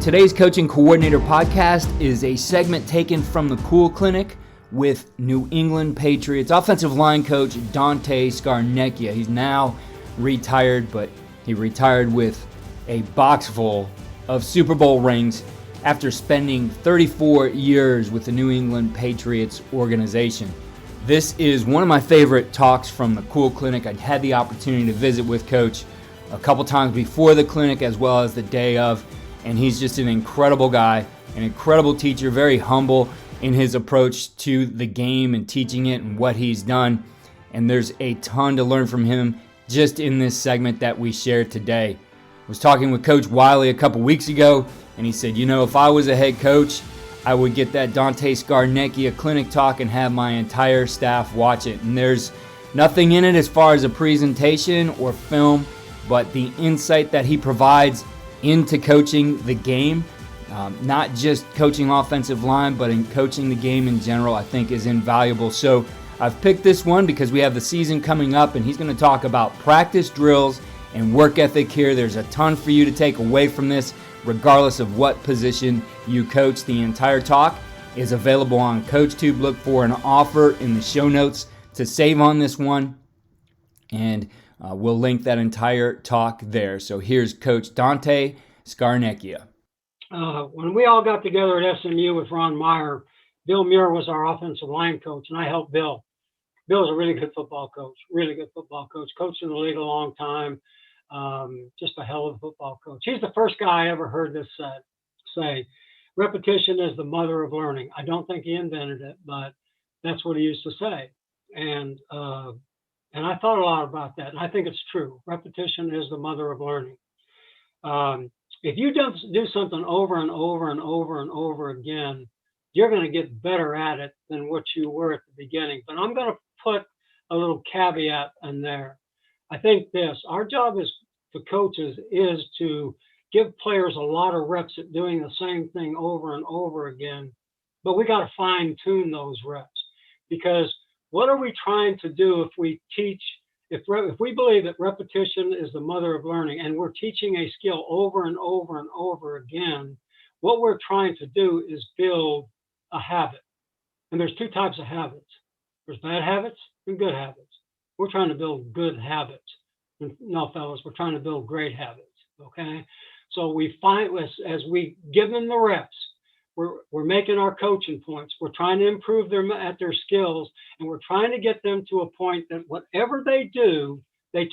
Today's Coaching Coordinator podcast is a segment taken from the Cool Clinic with New England Patriots offensive line coach Dante Scarnecchia. He's now retired, but he retired with a box full of Super Bowl rings after spending 34 years with the New England Patriots organization. This is one of my favorite talks from the Cool Clinic. I had the opportunity to visit with Coach a couple times before the clinic as well as the day of, and he's just an incredible guy, an incredible teacher, very humble in his approach to the game and teaching it and what he's done. And there's a ton to learn from him just in this segment that we shared today. I was talking with Coach Wylie a couple weeks ago, and he said, if I was a head coach, I would get that Dante Scarnecchia clinic talk and have my entire staff watch it. And there's nothing in it as far as a presentation or film, but the insight that he provides into coaching the game, not just coaching offensive line, but in coaching the game in general, I think is invaluable. So I've picked this one because we have the season coming up, and he's going to talk about practice drills and work ethic here. There's a ton for you to take away from this, regardless of what position you coach. The entire talk is available on CoachTube. Look for an offer in the show notes to save on this one, and we'll link that entire talk there. So here's Coach Dante Scarnecchia. When we all got together at SMU with Ron Meyer, Bill Muir was our offensive line coach, and I helped Bill. Bill's a really good football coach, coached in the league a long time, just a hell of a football coach. He's the first guy I ever heard this say, repetition is the mother of learning. I don't think he invented it, but that's what he used to say. And I thought a lot about that, and I think it's true. Repetition is the mother of learning. If you do something over and over and over and over again, you're going to get better at it than what you were at the beginning. But I'm going to put a little caveat in there. I think our job as the coaches is to give players a lot of reps at doing the same thing over and over again, but we got to fine tune those reps, because what are we trying to do if we teach, if we believe that repetition is the mother of learning and we're teaching a skill over and over and over again, what we're trying to do is build a habit. And there's two types of habits. There's bad habits and good habits. We're trying to build good habits. No, fellas, we're trying to build great habits, okay? So we find, as we give them the reps, we're making our coaching points. We're trying to improve at their skills, and we're trying to get them to a point that whatever they do, they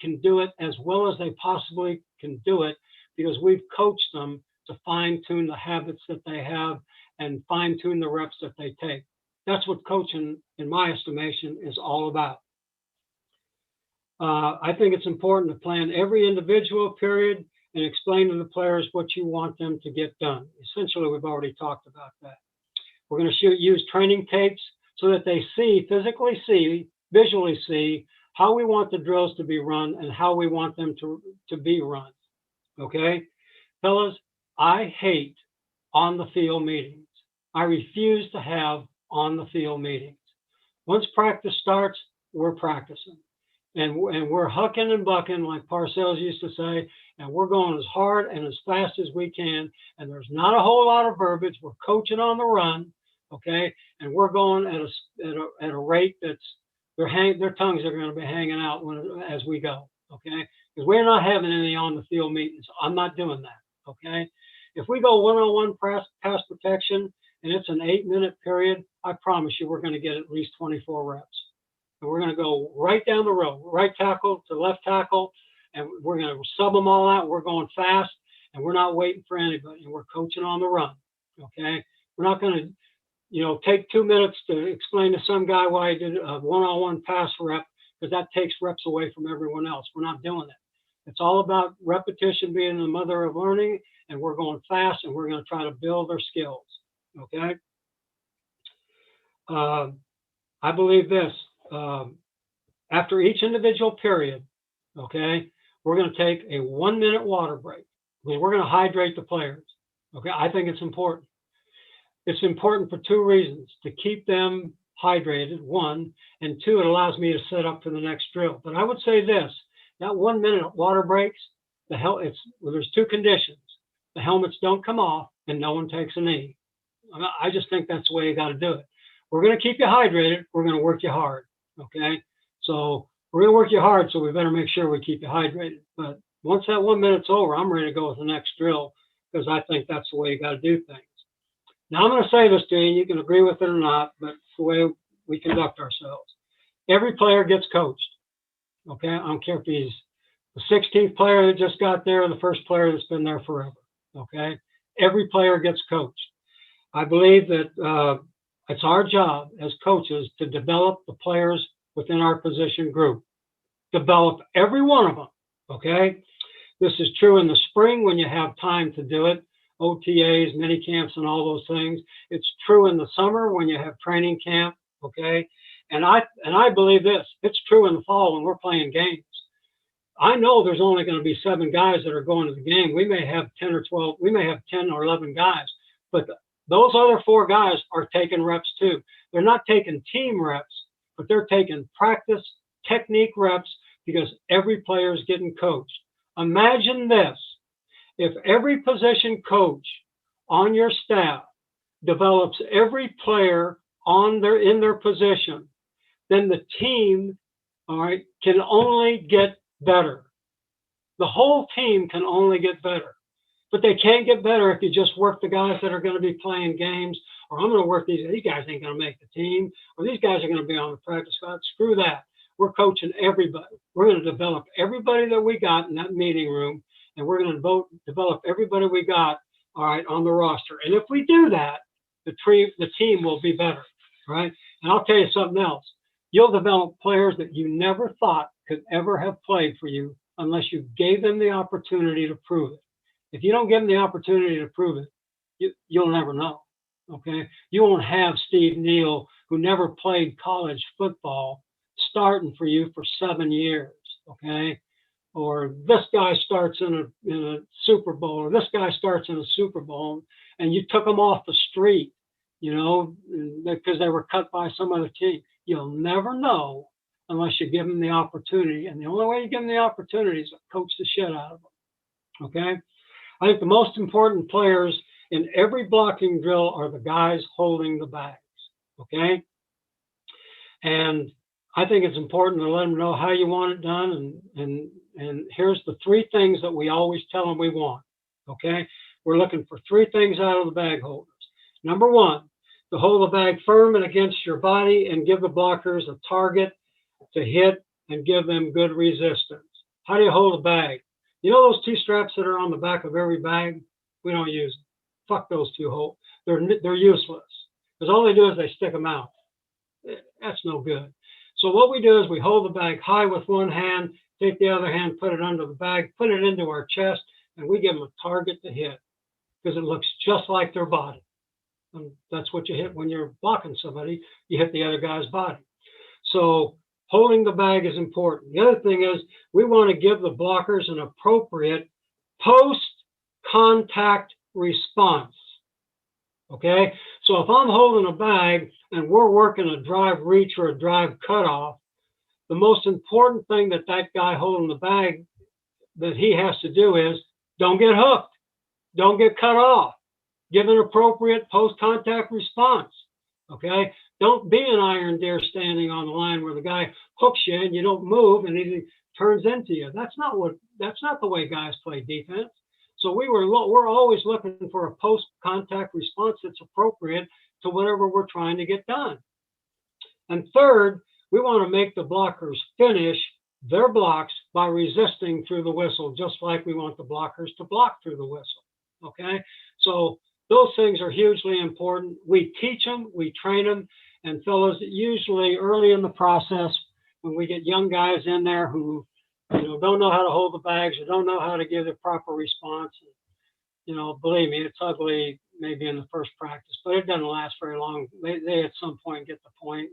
can do it as well as they possibly can do it, because we've coached them to fine-tune the habits that they have and fine-tune the reps that they take. That's what coaching, in my estimation, is all about. I think it's important to plan every individual period and explain to the players what you want them to get done. Essentially, we've already talked about that. We're going to use training tapes so that they visually see how we want the drills to be run and how we want them to be run. Okay? Fellas, I hate on-the-field meetings. I refuse to have on-the-field meetings. Once practice starts, we're practicing. And we're hucking and bucking, like Parcells used to say, and we're going as hard and as fast as we can. And there's not a whole lot of verbiage. We're coaching on the run, okay? And we're going at a rate that's their tongues are going to be hanging out as we go, okay? Because we're not having any on the field meetings. I'm not doing that, okay? If we go one-on-one pass protection and it's an 8-minute period, I promise you we're going to get at least 24 reps. And we're going to go right down the road, right tackle to left tackle, and we're going to sub them all out. We're going fast, and we're not waiting for anybody, and we're coaching on the run, okay? We're not going to, take 2 minutes to explain to some guy why he did a one-on-one pass rep, because that takes reps away from everyone else. We're not doing it. It's all about repetition being the mother of learning, and we're going fast, and we're going to try to build their skills, okay? I believe this. After each individual period, okay, we're going to take a 1-minute water break. We're going to hydrate the players. Okay, I think it's important. It's important for two reasons: to keep them hydrated, one, and two, it allows me to set up for the next drill. But I would say this: that 1 minute water breaks, there's two conditions. the helmets don't come off, and no one takes a knee. I just think that's the way you got to do it. We're going to keep you hydrated. We're going to work you hard. Okay. So we're going to work you hard. So we better make sure we keep you hydrated. But once that 1 minute's over, I'm ready to go with the next drill because I think that's the way you got to do things. Now I'm going to say this to you. You can agree with it or not, but it's the way we conduct ourselves. Every player gets coached. Okay. I don't care if he's the 16th player that just got there or the first player that's been there forever. Okay. Every player gets coached. I believe that it's our job as coaches to develop the players within our position group. Develop every one of them, okay? This is true in the spring when you have time to do it, OTAs, mini camps, and all those things. It's true in the summer when you have training camp, okay? And I believe this. It's true in the fall when we're playing games. I know there's only going to be 7 guys that are going to the game. We may have 10 or 12. We may have 10 or 11 guys, but those other 4 guys are taking reps too. They're not taking team reps, but they're taking practice technique reps because every player is getting coached. Imagine this. If every position coach on your staff develops every player in their position, then the team, all right, can only get better. The whole team can only get better. But they can't get better if you just work the guys that are going to be playing games, or I'm going to work these guys ain't going to make the team, or these guys are going to be on the practice squad. Screw that. We're coaching everybody. We're going to develop everybody that we got in that meeting room, and we're going to develop everybody we got, all right, on the roster. And if we do that, the team will be better, right? And I'll tell you something else. You'll develop players that you never thought could ever have played for you unless you gave them the opportunity to prove it. If you don't give them the opportunity to prove it, you'll never know, okay? You won't have Steve Neal, who never played college football, starting for you for 7 years, okay? Or this guy starts in a Super Bowl, or this guy starts in a Super Bowl, and you took them off the street, you know, because they were cut by some other team. You'll never know unless you give them the opportunity, and the only way you give them the opportunity is to coach the shit out of them, okay? I think the most important players in every blocking drill are the guys holding the bags, okay? And I think it's important to let them know how you want it done. And here's the 3 things that we always tell them we want, okay? We're looking for 3 things out of the bag holders. Number 1, to hold the bag firm and against your body and give the blockers a target to hit and give them good resistance. How do you hold a bag? You know those 2 straps that are on the back of every bag? We don't use them. Fuck those 2 holes. They're useless. Because all they do is they stick them out. That's no good. So what we do is we hold the bag high with one hand, take the other hand, put it under the bag, put it into our chest, and we give them a target to hit because it looks just like their body. And that's what you hit when you're blocking somebody. You hit the other guy's body. So holding the bag is important. The other thing is we want to give the blockers an appropriate post-contact response. Okay? So if I'm holding a bag and we're working a drive reach or a drive cutoff, the most important thing that guy holding the bag that he has to do is don't get hooked. Don't get cut off. Give an appropriate post-contact response. Okay? Don't be an iron deer standing on the line where the guy hooks you and you don't move and he turns into you. That's not the way guys play defense. So we're always looking for a post-contact response that's appropriate to whatever we're trying to get done. And third, we want to make the blockers finish their blocks by resisting through the whistle, just like we want the blockers to block through the whistle. Okay? So those things are hugely important. We teach them, we train them, and fellas, usually early in the process, when we get young guys in there who don't know how to hold the bags or don't know how to give the proper response, believe me, it's ugly maybe in the first practice, but it doesn't last very long. They at some point get the point.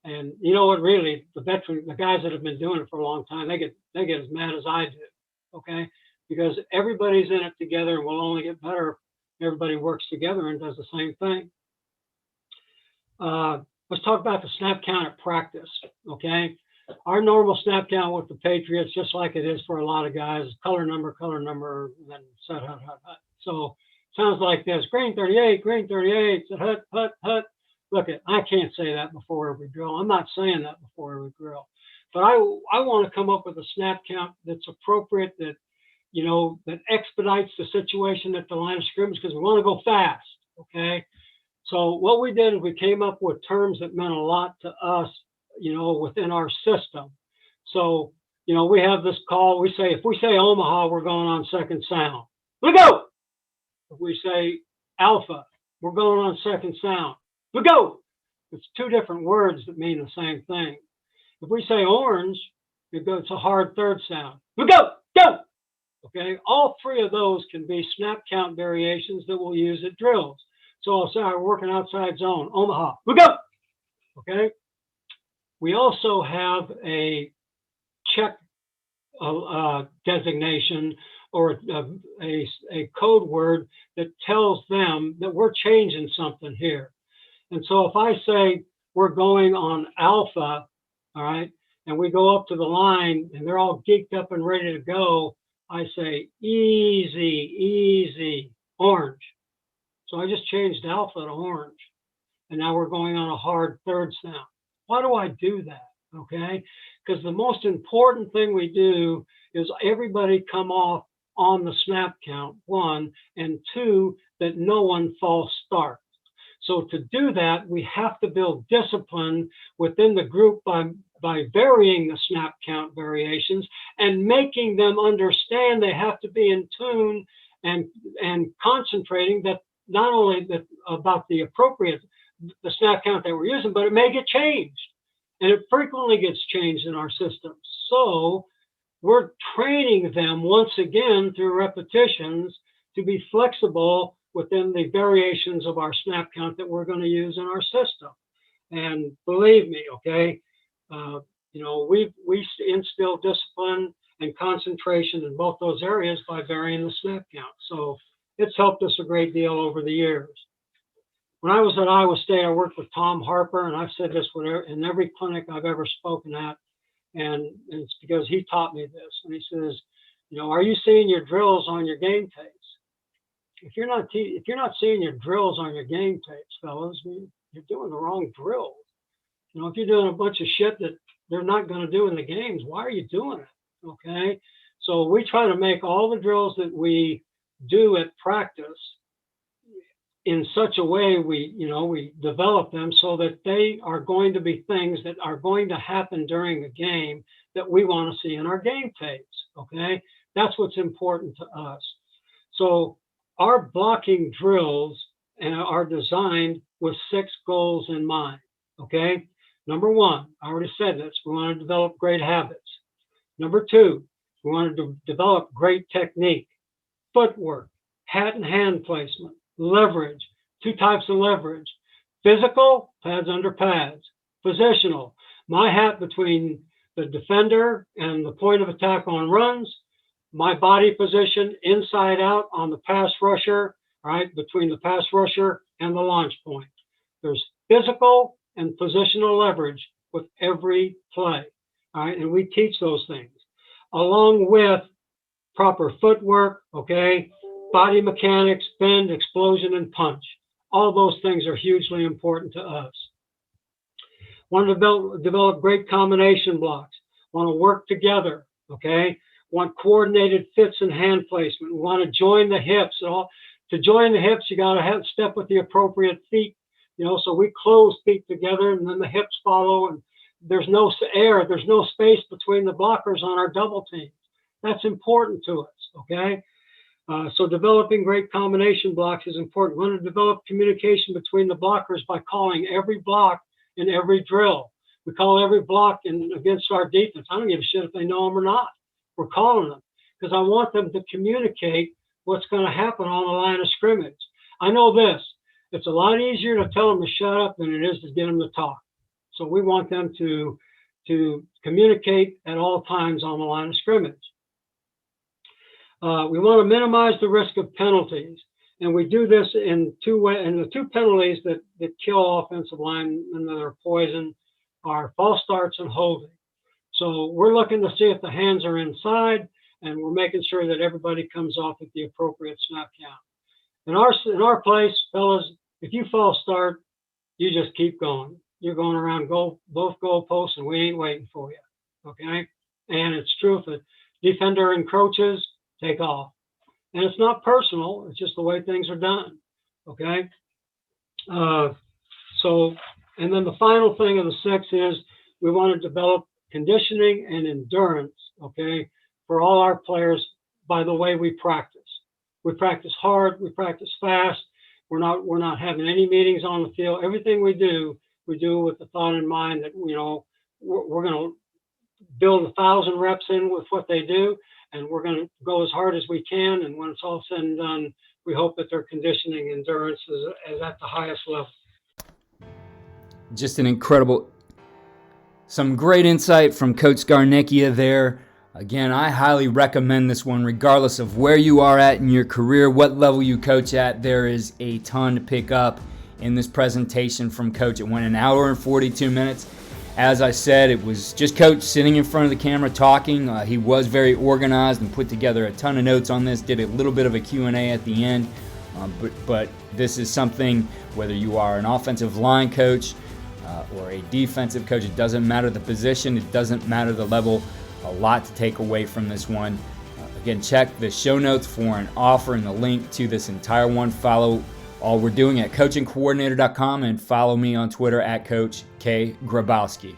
And you know what, really, the guys that have been doing it for a long time, they get as mad as I do, okay? Because everybody's in it together and we'll only get better if everybody works together and does the same thing. Let's talk about the snap count at practice, okay? Our normal snap count with the Patriots, just like it is for a lot of guys, color number, and then set, hut. So sounds like this: green 38, green 38, hut, hut, hut. Look, I can't say that before every drill. I'm not saying that before every drill, but I want to come up with a snap count that's appropriate, that that expedites the situation at the line of scrimmage, because we want to go fast. Okay. So what we did is we came up with terms that meant a lot to us, within our system. So, we have this call. If we say Omaha, we're going on second sound. We go. If we say Alpha, we're going on second sound. We go. It's two different words that mean the same thing. If we say Orange, it's a hard third sound. We go. Go. Okay. All three of those can be snap count variations that we'll use at drills. So I'll say we're working outside zone, Omaha. We go. Okay. We also have a check designation, or a code word that tells them that we're changing something here. And so if I say we're going on Alpha, all right, and we go up to the line and they're all geeked up and ready to go, I say easy, easy, Orange. So I just changed Alpha to Orange. And now we're going on a hard third sound. Why do I do that? Okay, because the most important thing we do is everybody come off on the snap count, one, and two, that no one false starts. So to do that, we have to build discipline within the group by varying the snap count variations and making them understand they have to be in tune and concentrating that not only about the appropriate, the snap count that we're using, but it may get changed. And it frequently gets changed in our system. So we're training them once again through repetitions to be flexible within the variations of our snap count that we're going to use in our system. And believe me, okay, we instill discipline and concentration in both those areas by varying the snap count. So it's helped us a great deal over the years. When I was at Iowa State, I worked with Tom Harper, and I've said this in every clinic I've ever spoken at, and it's because he taught me this. And he says, are you seeing your drills on your game tapes? If you're not seeing your drills on your game tapes, fellas, you're doing the wrong drills. If you're doing a bunch of shit that they're not going to do in the games, why are you doing it? Okay, so we try to make all the drills that we do at practice in such a way we develop them so that they are going to be things that are going to happen during the game that we want to see in our game tapes. Okay, that's what's important to us. So our blocking drills are designed with 6 goals in mind. Okay, number 1, I already said this, we want to develop great habits. Number 2, we want to develop great technique, footwork, hat and hand placement, leverage, 2 types of leverage: physical, pads under pads; positional, my hat between the defender and the point of attack on runs; my body position inside out on the pass rusher, right, between the pass rusher and the launch point. There's physical and positional leverage with every play, all right, and we teach those things along with proper footwork, okay, body mechanics, bend, explosion, and punch. All those things are hugely important to us. Want to develop great combination blocks. Want to work together, okay? Want coordinated fits and hand placement. We want to join the hips. To join the hips, you got to step with the appropriate feet, so we close feet together and then the hips follow, and there's no air, there's no space between the blockers on our double teams. That's important to us, okay? So developing great combination blocks is important. We want to develop communication between the blockers by calling every block in every drill. We call every block against our defense. I don't give a shit if they know them or not. We're calling them because I want them to communicate what's going to happen on the line of scrimmage. I know this. It's a lot easier to tell them to shut up than it is to get them to talk. So we want them to communicate at all times on the line of scrimmage. We want to minimize the risk of penalties, and we do this in 2 ways. And the 2 penalties that kill offensive linemen that are poison are false starts and holding. So we're looking to see if the hands are inside, and we're making sure that everybody comes off at the appropriate snap count. In our place, fellas, if you false start, you just keep going. You're going around both goalposts, and we ain't waiting for you. Okay? And it's true. If a defender encroaches, take off. And it's not personal. It's just the way things are done. Okay? And then the final thing of the 6 is we want to develop conditioning and endurance, okay, for all our players by the way we practice. We practice hard. We practice fast. We're not having any meetings on the field. Everything we do with the thought in mind that, we're going to build 1,000 reps in with what they do, and we're going to go as hard as we can. And when it's all said and done, we hope that their conditioning endurance is at the highest level. Just an incredible, some great insight from Coach Scarnecchia there. Again, I highly recommend this one regardless of where you are at in your career, what level you coach at. There is a ton to pick up in this presentation from Coach. It went an hour and 42 minutes. As I said, it was just Coach sitting in front of the camera talking. He was very organized and put together a ton of notes on this, did a little bit of a Q&A at the end. But this is something, whether you are an offensive line coach or a defensive coach, it doesn't matter the position, it doesn't matter the level. A lot to take away from this one. Again, check the show notes for an offer and the link to this entire one. Follow all we're doing at coachingcoordinator.com and follow me on Twitter at Coach K. Grabowski.